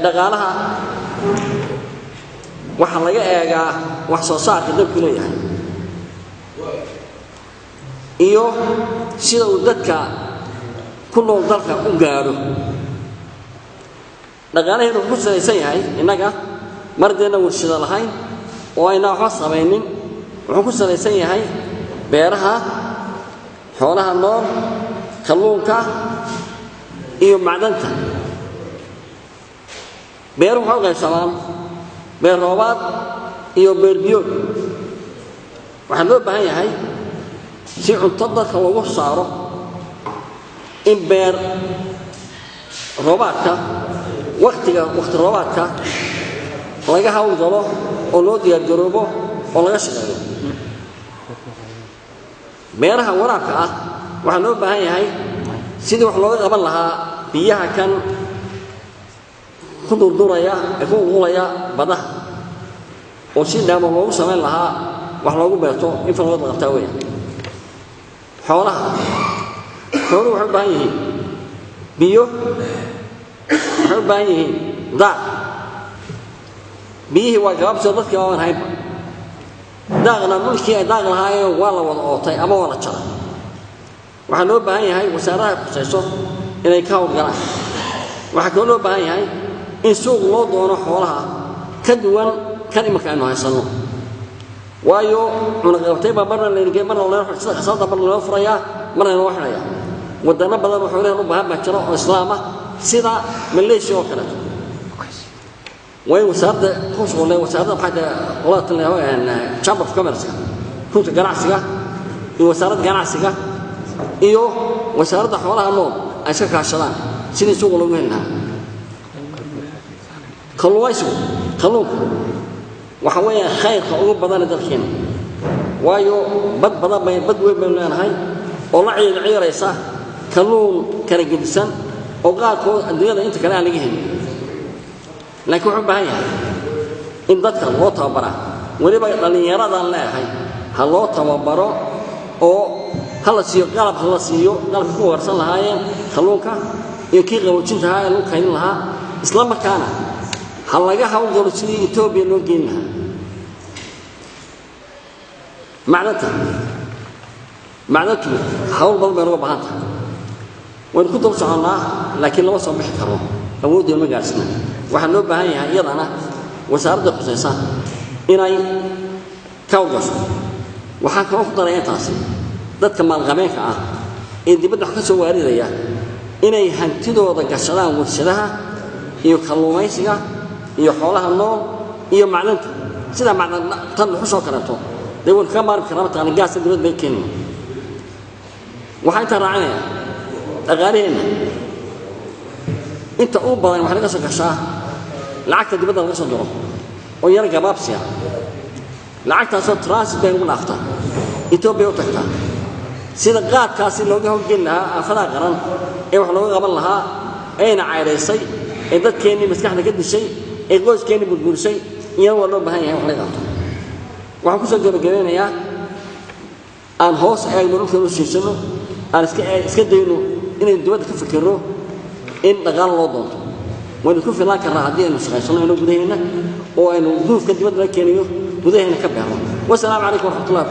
dhaqaalaha waxa laga eegaa wax soo saarka dalku leeyahay iyo sida uu dadka ku nool dalka u gaaro dhaqaalaheedu ku salaysan yahay inaga mardeena warshado lahayn oo ayna waxba samaynin wuxuu ku salaysan yahay beeraha xoolaha nool kalluunka iyo macdanta beeruhu waxa qaybsamaan beer roobaad iyo beer biyood waxaa loo baahan yahay si cunto dadka loogu saaro in beer roobaadka waqti roobaadka laga hawlgalo oo loo diyaar garoobo oo laga shaqeeyo beeraha waraabka ah waxaa loo baahan yahay sidii wax looga qaban lahaa biyaha kan ku durduraya ee ku qulqulaya badaha oo si dhaamo loogu samayn lahaa wax loogu beerto in fa looga qabtaa weeyaan xooluhu waxay u baahan yihiin biyo waxay u baahan yihiin daaq biyihii waa gabaabsoo dadkii aan haynba daaqna mulkii ay daaq lahaayeen waa la wada ootay ama waa la jaray waxaa loo baahan yahay wasaaradaha khusayso inay ka hawlgalaan waxaa kaloo loo baahan yahay in suuq loo doono xoolaha ka duwan kan imika aynu haysanno waayo cunaqabatay baa marna laynigay marna sida qasabada marna loo furayaa marna loo xirayaa wadano badan oo xoolahan u baahan baa jiro oo islaam ah sida Malaysia oo kale way wasaaradda ku shaqeynaysaa wasaaradda maxay qolada leeyahay Chamber of Commerce runta ganacsiga iyo wasaaradda ganacsiga iyo wasaaradda xoolaha nool ay iska kaashadaan sidii suuq loogu heli lahaa kalluunku waxa weeyaan khayrka ugu badan dalkeena waayo bad weyn baynu leenahay oo la ciyaaraysa kalluun kala gedisan oo qaadkood adduunyada inta kale aan laga helin laakiin wuxuu baahan yahay in dadka loo tababaro waliba dhalinyaradan leeyahay ha loo tababaro oo hala siiyo qalabka ku warsan lahaayeen kalluunka iyo kii qaboojinta ahaa ee lagu kaydin lahaa isla markaana ha laga hawlgalo sidii Itoobiya loo geyn lahaa macdanta hawl badan bay uga baahan tahay waan ku dul soconaa laakiin lama soo bixi karo awoodda ma gaarsiina waxaa loo baahan yahay iyadana wasaaradda khusaysa inay ka hawlgasho waxaa kaloo ku daraya taasi dadka maalqabeenka ah ee dibadda wax ka soo waaridaya inay hantidooda gashadaan warshadaha iyo kalluumaysiga iyo xoolaha nool iyo macdanta sida macdan tan wuxuu soo karato deewan ka maarmi karama taqaan gaas dibadda bay keeneen waxay taraacanaya dhaqaalaheena inta uu badan waxa laga soo gashaa lacagta dibadda laga soo diro oo yar gabaabsiya lacagtaasoo transit bay ugu dhaaftaa Itoobiya u tagtaa sida qaadkaasi looga hawlgelin lahaa afada qaran ee wax looga qaban lahaa ayna cayraysay ee dadkeenii maskaxda ka dishay ee qoyskeenii burburisay iyadoo waa loo baahan yahay wax laga qabto waxaan ku soo gabagabeynayaa aan hoos eegno dhulka u shiishano aan iska dayno inay dibadda ka fikirno in dhaqaale loo doonto waynu ku filan karnaa haddii aynu shaqaysano inuu gudaheena oo aynu duufka dibadda la keeniyo gudaheena ka beerno wasalaamu calaykum waraxmatullahi